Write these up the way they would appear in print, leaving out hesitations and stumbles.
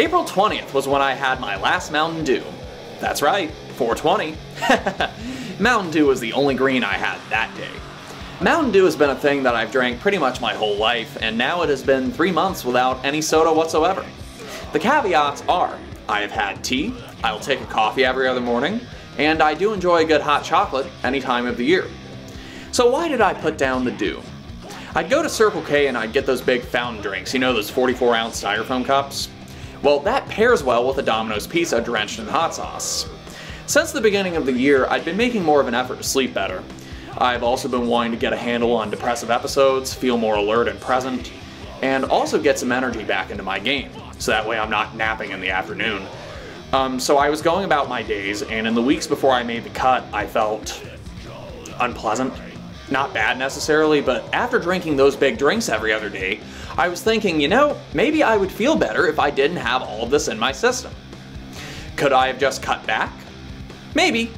April 20th was when I had my last Mountain Dew. That's right, 420. Mountain Dew was the only green I had that day. Mountain Dew has been a thing that I've drank pretty much my whole life, and now it has been 3 months without any soda whatsoever. The caveats are, I have had tea, I will take a coffee every other morning, and I do enjoy a good hot chocolate any time of the year. So why did I put down the Dew? I'd go to Circle K and I'd get those big fountain drinks, you know, those 44-ounce styrofoam cups? Well, that pairs well with a Domino's pizza drenched in hot sauce. Since the beginning of the year, I've been making more of an effort to sleep better. I've also been wanting to get a handle on depressive episodes, feel more alert and present, and also get some energy back into my game, so that way I'm not napping in the afternoon. So I was going about my days, and in the weeks before I made the cut, I felt unpleasant. Not bad necessarily, but after drinking those big drinks every other day, I was thinking, you know, maybe I would feel better if I didn't have all of this in my system. Could I have just cut back? Maybe.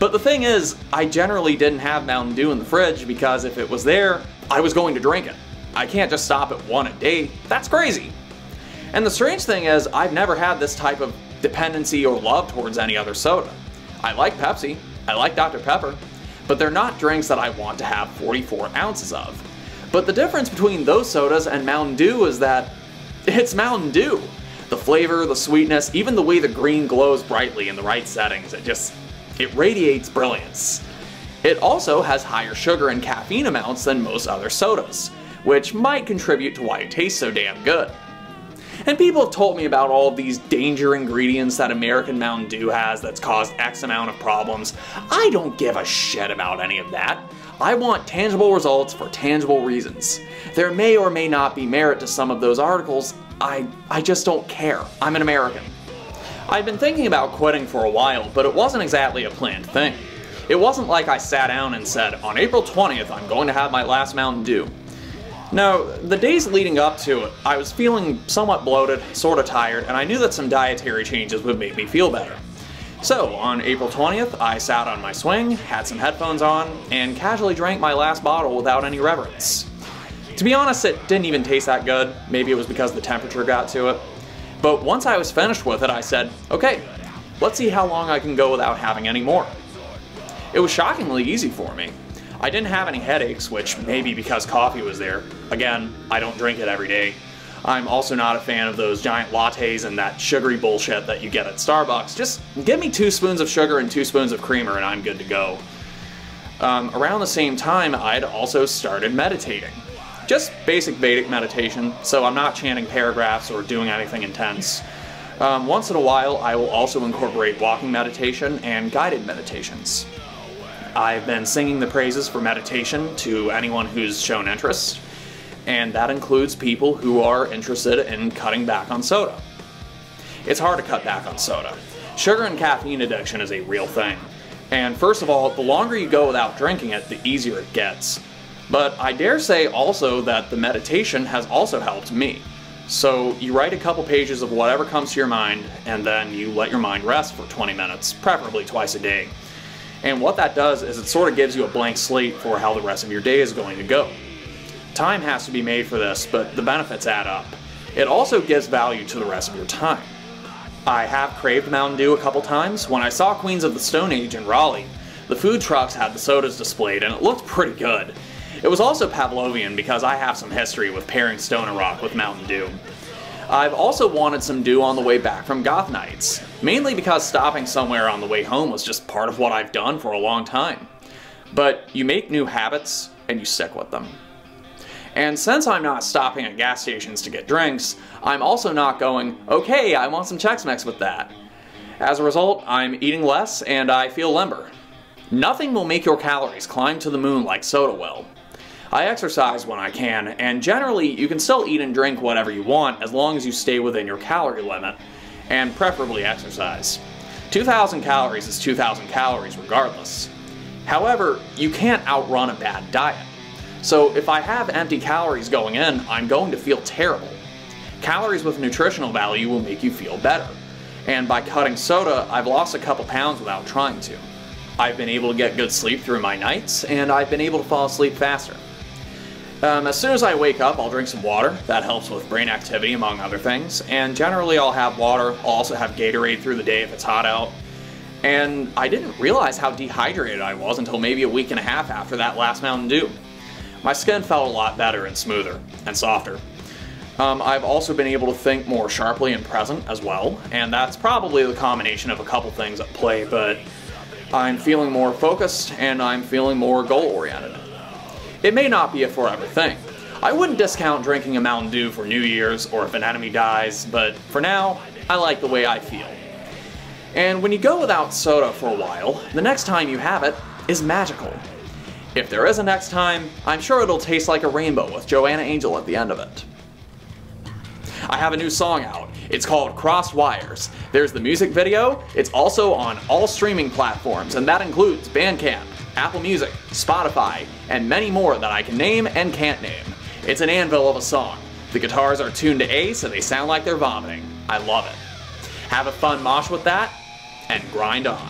But the thing is, I generally didn't have Mountain Dew in the fridge because if it was there, I was going to drink it. I can't just stop at one a day. That's crazy. And the strange thing is, I've never had this type of dependency or love towards any other soda. I like Pepsi, I like Dr. Pepper, but they're not drinks that I want to have 44 ounces of. But the difference between those sodas and Mountain Dew is that it's Mountain Dew. The flavor, the sweetness, even the way the green glows brightly in the right settings, it radiates brilliance. It also has higher sugar and caffeine amounts than most other sodas, which might contribute to why it tastes so damn good. And people have told me about all of these danger ingredients that American Mountain Dew has that's caused X amount of problems. I don't give a shit about any of that. I want tangible results for tangible reasons. There may or may not be merit to some of those articles. I just don't care. I'm an American. I'd been thinking about quitting for a while, but it wasn't exactly a planned thing. It wasn't like I sat down and said, on April 20th I'm going to have my last Mountain Dew. No, the days leading up to it, I was feeling somewhat bloated, sorta tired, and I knew that some dietary changes would make me feel better. So, on April 20th, I sat on my swing, had some headphones on, and casually drank my last bottle without any reverence. To be honest, it didn't even taste that good. Maybe it was because the temperature got to it. But once I was finished with it, I said, okay, let's see how long I can go without having any more. It was shockingly easy for me. I didn't have any headaches, which may be because coffee was there. Again, I don't drink it every day. I'm also not a fan of those giant lattes and that sugary bullshit that you get at Starbucks. Just give me 2 spoons of sugar and 2 spoons of creamer and I'm good to go. Around the same time, I'd also started meditating. Just basic Vedic meditation, so I'm not chanting paragraphs or doing anything intense. Once in a while, I will also incorporate walking meditation and guided meditations. I've been singing the praises for meditation to anyone who's shown interest, and that includes people who are interested in cutting back on soda. It's hard to cut back on soda. Sugar and caffeine addiction is a real thing. And first of all, the longer you go without drinking it, the easier it gets. But I dare say also that the meditation has also helped me. So you write a couple pages of whatever comes to your mind, and then you let your mind rest for 20 minutes, preferably twice a day. And what that does is it sort of gives you a blank slate for how the rest of your day is going to go. Time has to be made for this, but the benefits add up. It also gives value to the rest of your time. I have craved Mountain Dew a couple times. When I saw Queens of the Stone Age in Raleigh, the food trucks had the sodas displayed and it looked pretty good. It was also Pavlovian because I have some history with pairing Stoner Rock with Mountain Dew. I've also wanted some Dew on the way back from Goth Nights, mainly because stopping somewhere on the way home was just part of what I've done for a long time. But you make new habits and you stick with them. And since I'm not stopping at gas stations to get drinks, I'm also not going, okay, I want some Chex Mix with that. As a result, I'm eating less and I feel limber. Nothing will make your calories climb to the moon like soda will. I exercise when I can, and generally you can still eat and drink whatever you want as long as you stay within your calorie limit, and preferably exercise. 2,000 calories is 2,000 calories regardless. However, you can't outrun a bad diet. So if I have empty calories going in, I'm going to feel terrible. Calories with nutritional value will make you feel better. And by cutting soda, I've lost a couple pounds without trying to. I've been able to get good sleep through my nights, and I've been able to fall asleep faster. As soon as I wake up, I'll drink some water. That helps with brain activity, among other things. And generally, I'll have water. I'll also have Gatorade through the day if it's hot out. And I didn't realize how dehydrated I was until maybe a week and a half after that last Mountain Dew. My skin felt a lot better and smoother and softer. I've also been able to think more sharply and present as well, and that's probably the combination of a couple things at play, but I'm feeling more focused and I'm feeling more goal-oriented. It may not be a forever thing. I wouldn't discount drinking a Mountain Dew for New Year's or if an enemy dies, but for now, I like the way I feel. And when you go without soda for a while, the next time you have it is magical. If there is a next time, I'm sure it'll taste like a rainbow with Joanna Angel at the end of it. I have a new song out. It's called Crossed Wires. There's the music video. It's also on all streaming platforms, and that includes Bandcamp, Apple Music, Spotify, and many more that I can name and can't name. It's an anvil of a song. The guitars are tuned to A, so they sound like they're vomiting. I love it. Have a fun mosh with that, and grind on.